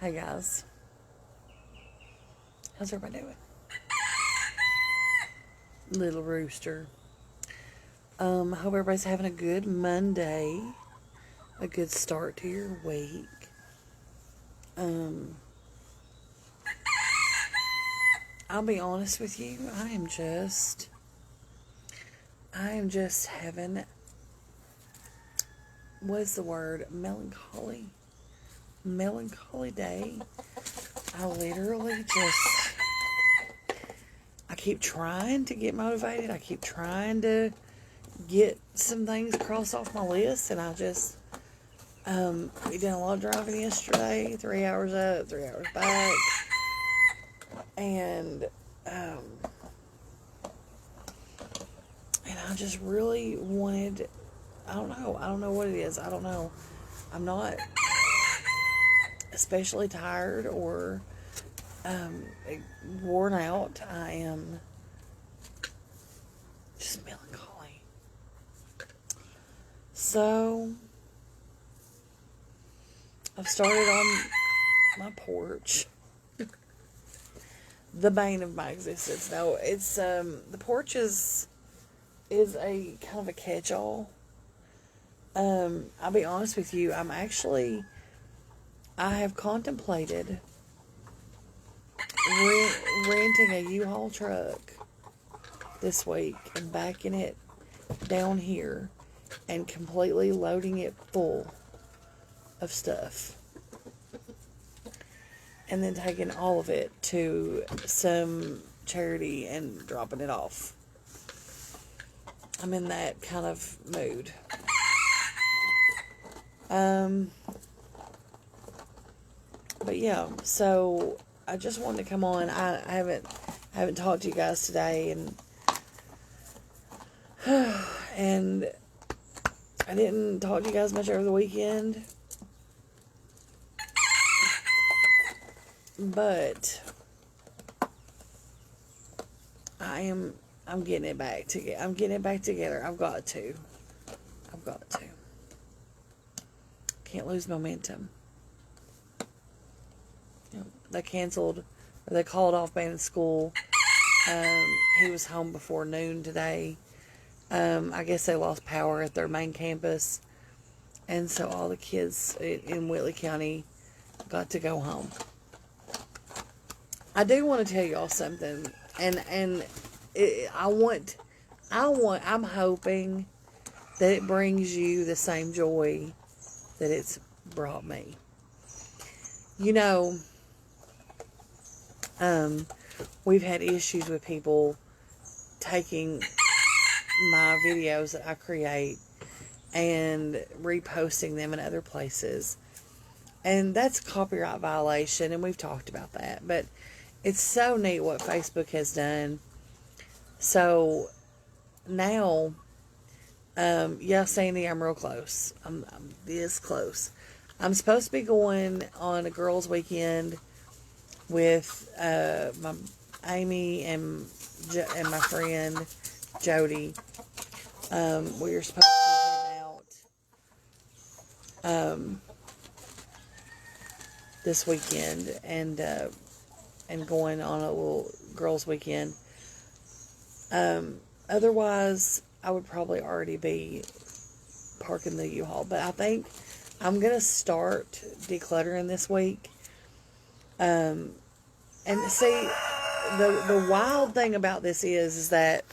Hey guys, how's everybody doing? Little rooster. Hope everybody's having a good Monday, a good start to your week. I'll be honest with you, I am just having, what's the word, melancholy day. I literally just, I keep trying to get motivated. I keep trying to get some things crossed off my list, and we did a lot of driving yesterday, 3 hours up, 3 hours back, and I just really wanted, I don't know what it is, I don't know, I'm not especially tired or worn out. I am just melancholy. So I've started on my porch. The bane of my existence. No, it's the porch is a kind of a catch-all. I'll be honest with you, I have contemplated renting a U-Haul truck this week and backing it down here and completely loading it full of stuff, and then taking all of it to some charity and dropping it off. I'm in that kind of mood. But yeah, so I just wanted to come on. I haven't talked to you guys today, and I didn't talk to you guys much over the weekend. But I'm getting it back together. I'm getting it back together. I've got to. Can't lose momentum. They called off band in school. He was home before noon today. I guess they lost power at their main campus, and so all the kids in Whitley County got to go home. I do want to tell y'all something, and I'm hoping that it brings you the same joy that it's brought me. You know, we've had issues with people taking my videos that I create and reposting them in other places. And that's a copyright violation, and we've talked about that. But it's so neat what Facebook has done. So now, yeah, Sandy, I'm real close. I'm this close. I'm supposed to be going on a girls' weekend with my Amy and my friend Jody. We were supposed to be heading out this weekend and going on a little girls' weekend. Otherwise, I would probably already be parking the U-Haul. But I think I'm going to start decluttering this week. And see, the wild thing about this is that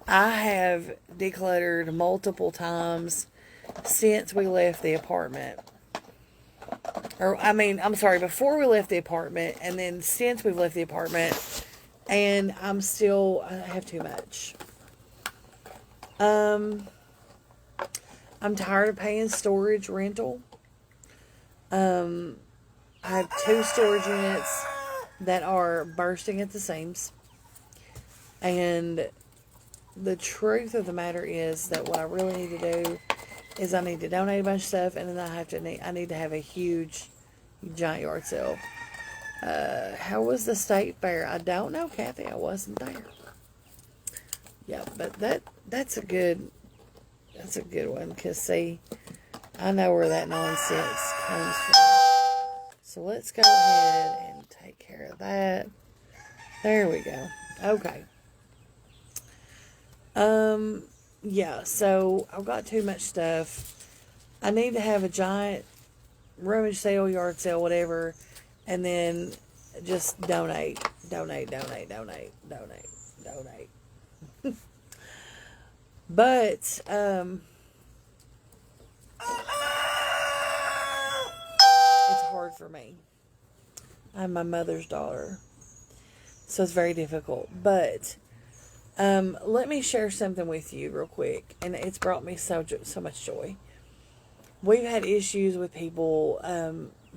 I have decluttered multiple times since we left the apartment. Before we left the apartment, and then since we've left the apartment, and I have too much. I'm tired of paying storage rental. I have 2 storage units that are bursting at the seams. And the truth of the matter is that what I really need to do is I need to donate a bunch of stuff, and then I need to have a huge, giant yard sale. How was the state fair? I don't know, Kathy. I wasn't there. Yeah, but that's a good one, because see, I know where that nonsense comes from. So let's go ahead and take care of that. There we go. Okay. Yeah, so I've got too much stuff. I need to have a giant rummage sale, yard sale, whatever, and then just donate. But, it's hard for me. I'm my mother's daughter, so it's very difficult. But let me share something with you real quick, and it's brought me so much joy. We've had issues with people,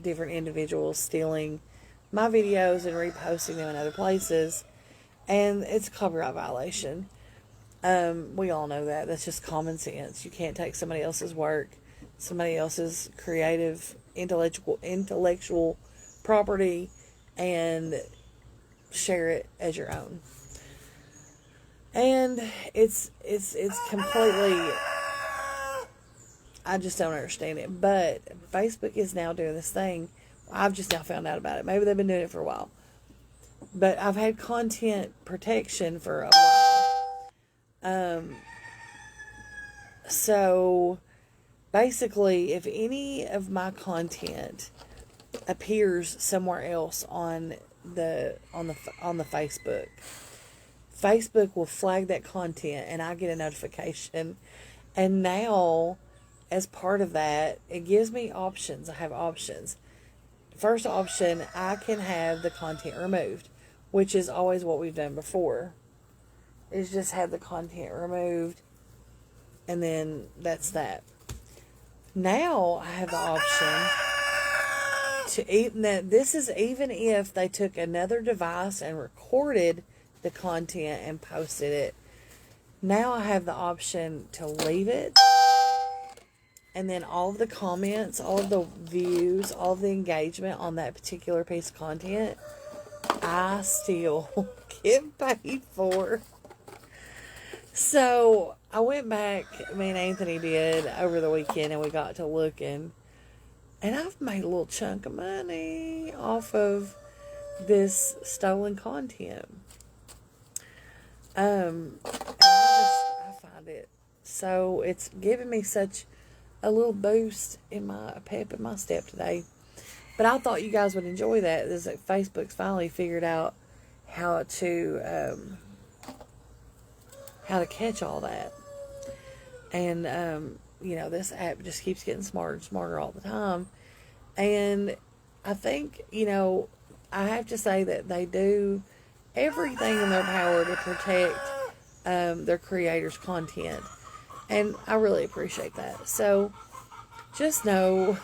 different individuals stealing my videos and reposting them in other places, and it's a copyright violation. We all know that. That's just common sense. You can't take somebody else's work, somebody else's creative, intellectual property, and share it as your own. And it's completely, I just don't understand it. But Facebook is now doing this thing. I've just now found out about it. Maybe they've been doing it for a while. But I've had content protection for a while. So basically, if any of my content appears somewhere else on the Facebook, Facebook will flag that content, and I get a notification. And now, as part of that, it gives me options. I have options. First option, I can have the content removed, which is always what we've done before. Is just have the content removed, and then that's that. Now I have the option to even that. This is even if they took another device and recorded the content and posted it. Now I have the option to leave it, and then all of the comments, all of the views, all of the engagement on that particular piece of content, I still get paid for. So I went back, me and Anthony did over the weekend, and we got to looking, and I've made a little chunk of money off of this stolen content. And I find it so, it's giving me such a little boost in my pep in my step today. But I thought you guys would enjoy that. This Facebook's finally figured out how to catch all that. And this app just keeps getting smarter and smarter all the time. And I think, I have to say that they do everything in their power to protect their creators' content. And I really appreciate that. So just know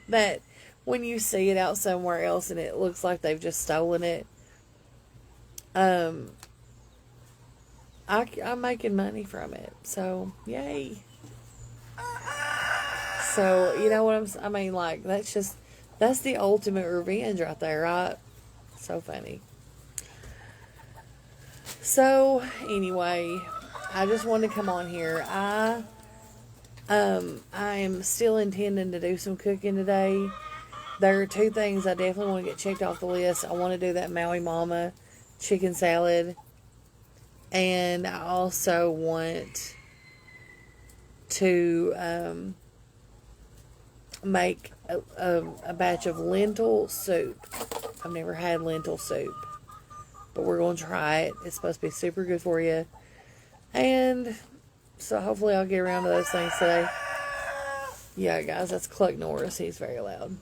that when you see it out somewhere else and it looks like they've just stolen it, I'm making money from it. So yay. So you know what I mean, like, that's the ultimate revenge right there, right? So funny. So anyway, I just wanted to come on here. I am still intending to do some cooking today. There are two things I definitely want to get checked off the list. I want to do that Maui Mama chicken salad, and I also want to make a batch of lentil soup. I've never had lentil soup, but we're going to try it. It's supposed to be super good for you. And so hopefully I'll get around to those things today. Yeah, guys, that's Cluck Norris. He's very loud.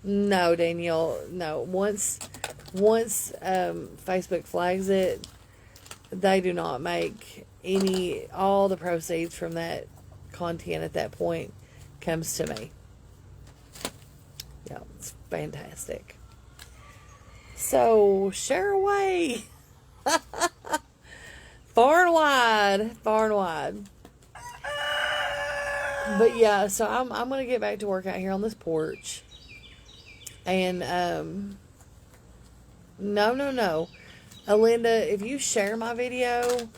No, Danielle, no. Once Facebook flags it, they do not make all the proceeds from that content at that point comes to me. Yeah, it's fantastic. So, share away. Far and wide. But yeah, so I'm going to get back to work out here on this porch. And, no. Alinda, if you share my video,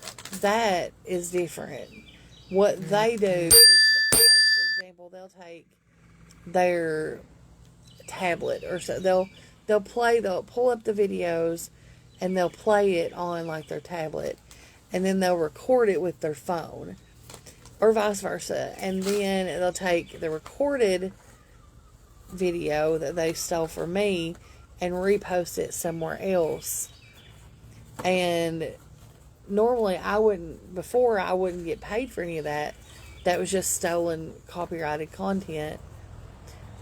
that is different. What they do is, like, for example, they'll take their tablet, or so they'll pull up the videos and they'll play it on like their tablet, and then they'll record it with their phone, or vice versa, and then they'll take the recorded video that they stole from me and repost it somewhere else. And normally I wouldn't get paid for any of that. That was just stolen copyrighted content.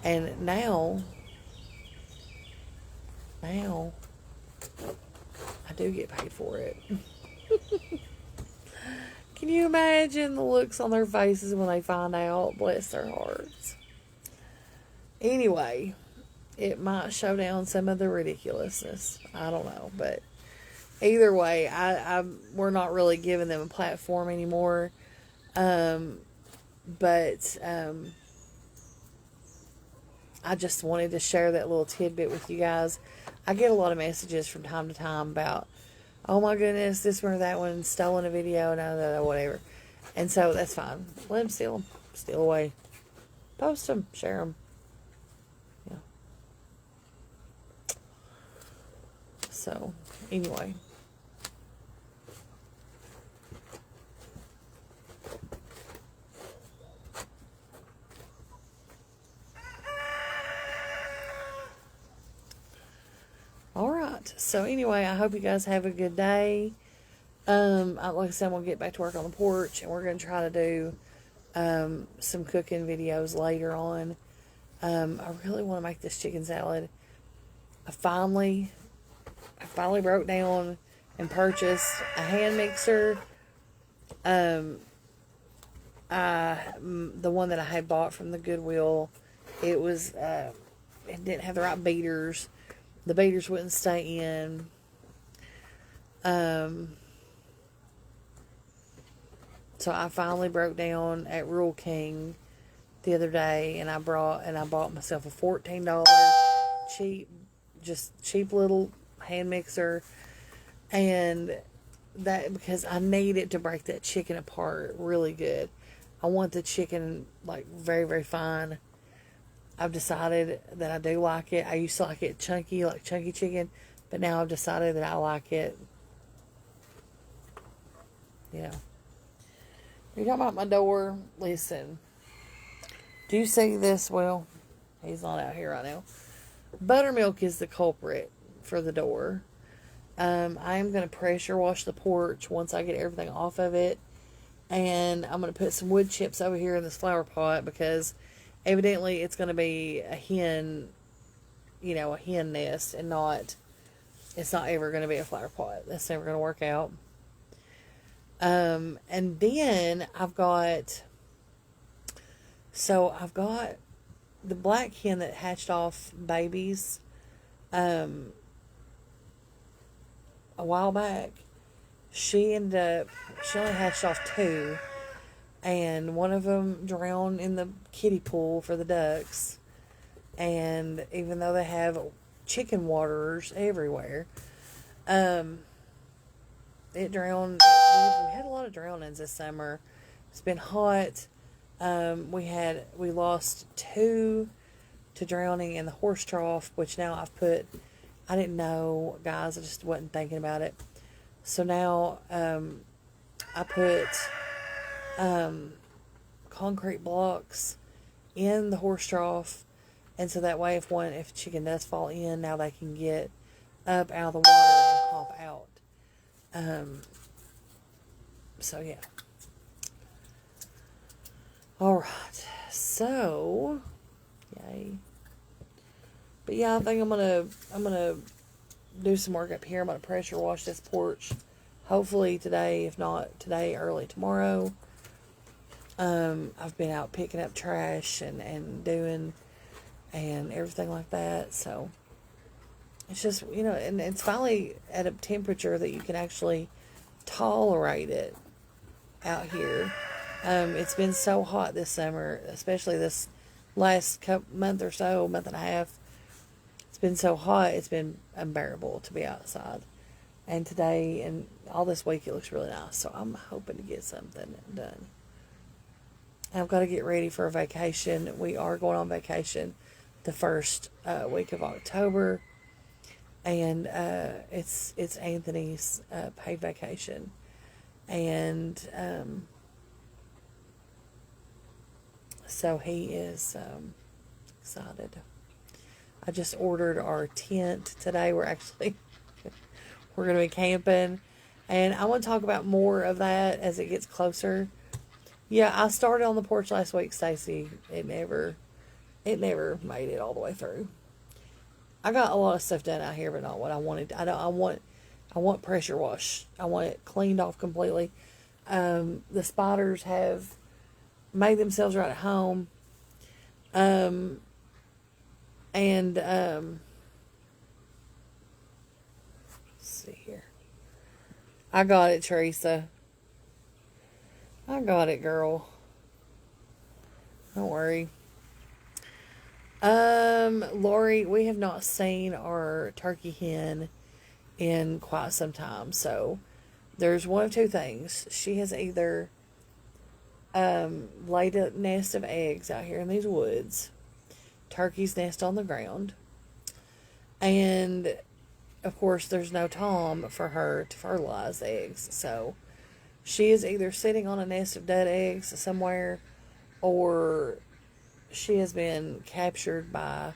And now I do get paid for it. Can you imagine the looks on their faces when they find out? Bless their hearts. Anyway, it might show down some of the ridiculousness. I don't know, but either way, we're not really giving them a platform anymore. But I just wanted to share that little tidbit with you guys. I get a lot of messages from time to time about, oh my goodness, this one or that one stolen a video, no, whatever. And so that's fine. Let them steal them. Steal away. Post them. Share them. Yeah. So, anyway. Alright, so anyway, I hope you guys have a good day. Like I said, I'm going to get back to work on the porch, and we're going to try to do some cooking videos later on. I really want to make this chicken salad. I finally broke down and purchased a hand mixer. The one that I had bought from the Goodwill, it didn't have the right beaters. The beaters wouldn't stay in. So I finally broke down at Rural King the other day, and I bought myself a $14 cheap little hand mixer, and that because I need it to break that chicken apart really good. I want the chicken like very, very fine. I've decided that I do like it. I used to like it chunky, like chunky chicken, but now I've decided that I like it. You know. You're talking about my door. Listen. Do you see this? Well, he's not out here right now. Buttermilk is the culprit for the door. I am going to pressure wash the porch once I get everything off of it. And I'm going to put some wood chips over here in this flower pot because evidently it's going to be a hen nest, and it's not ever going to be a flower pot. That's never going to work out. And then I've got the black hen that hatched off babies, a while back. She only hatched off 2, and one of them drowned in the kiddie pool for the ducks. And even though they have chicken waterers everywhere, it drowned. We had a lot of drownings this summer. It's been hot. We lost 2 to drowning in the horse trough, which now I didn't know, guys. I just wasn't thinking about it. So now I put concrete blocks in the horse trough, and so that way if chicken does fall in, now they can get up out of the water and hop out. So yeah. Alright. So yay. But yeah, I think I'm gonna do some work up here. I'm gonna pressure wash this porch. Hopefully today, if not today, early tomorrow. I've been out picking up trash and doing and everything like that. So it's just, and it's finally at a temperature that you can actually tolerate it out here. It's been so hot this summer, especially this last month or so, month and a half. It's been so hot, it's been unbearable to be outside. And today and all this week, it looks really nice. So I'm hoping to get something done. I've got to get ready for a vacation. We are going on vacation the first week of October, and it's Anthony's paid vacation, and so he is excited. I just ordered our tent today. We're going to be camping, and I want to talk about more of that as it gets closer. Yeah, I started on the porch last week, Stacy. It never made it all the way through. I got a lot of stuff done out here, but not what I wanted. I want pressure wash. I want it cleaned off completely. The spiders have made themselves right at home. And let's see here. I got it, Teresa. I got it, girl. Don't worry. Lori, we have not seen our turkey hen in quite some time. So there's one of two things. She has either laid a nest of eggs out here in these woods. Turkeys nest on the ground. And of course there's no Tom for her to fertilize the eggs. So she is either sitting on a nest of dead eggs somewhere, or she has been captured by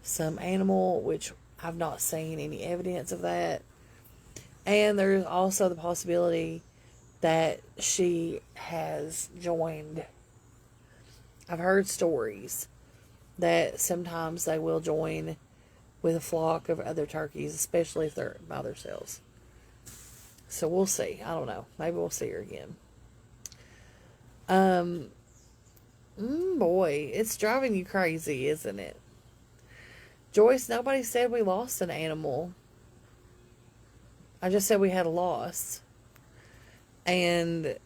some animal, which I've not seen any evidence of that. And there's also the possibility that she has joined. I've heard stories that sometimes they will join with a flock of other turkeys, especially if they're by themselves. So we'll see. I don't know. Maybe we'll see her again. Boy, it's driving you crazy, isn't it? Joyce, nobody said we lost an animal. I just said we had a loss. And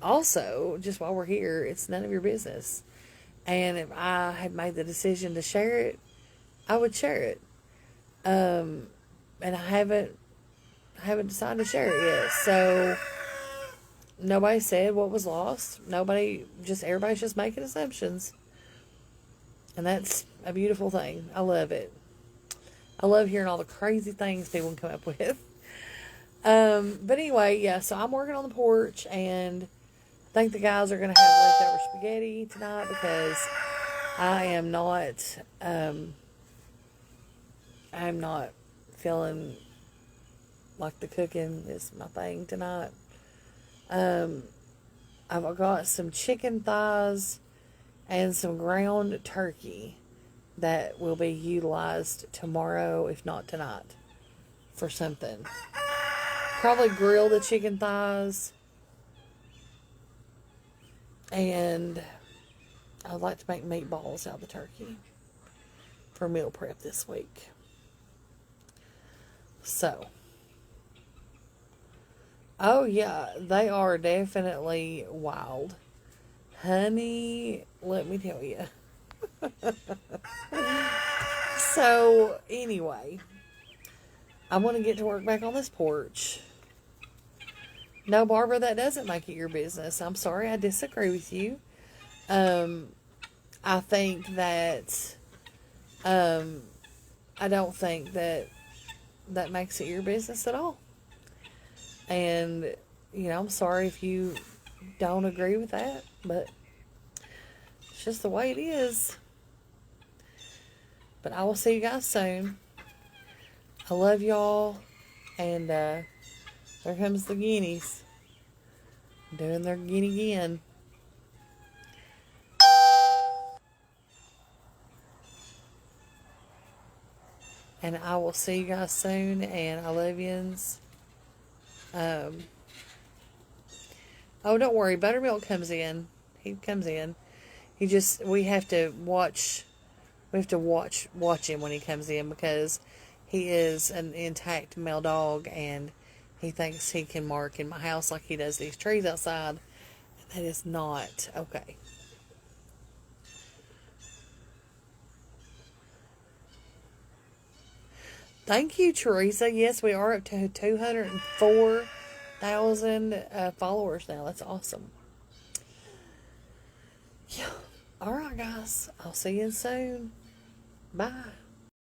also, just while we're here, it's none of your business. And if I had made the decision to share it, I would share it. And I haven't decided to share it yet. So nobody said what was lost. Everybody's just making assumptions. And that's a beautiful thing. I love it. I love hearing all the crazy things people can come up with. But anyway, yeah, so I'm working on the porch, and I think the guys are going to have leftover spaghetti tonight because I'm not feeling like the cooking is my thing tonight. I've got some chicken thighs and some ground turkey that will be utilized tomorrow, if not tonight, for something. Probably grill the chicken thighs. And I'd like to make meatballs out of the turkey for meal prep this week. So, oh yeah, they are definitely wild. Honey, let me tell you. So, anyway, I want to get to work back on this porch. No, Barbara, that doesn't make it your business. I'm sorry, I disagree with you. I think that, I don't think that makes it your business at all. And, I'm sorry if you don't agree with that, but it's just the way it is. But I will see you guys soon. I love y'all. And there comes the guineas. Doing their guinea again. And I will see you guys soon. And I love yous. Oh, don't worry. Buttermilk comes in. He comes in. We have to watch him when he comes in, because he is an intact male dog, and he thinks he can mark in my house like he does these trees outside. That is not okay. Thank you, Teresa. Yes, we are up to 204,000 followers now. That's awesome. All right, guys. I'll see you soon. Bye.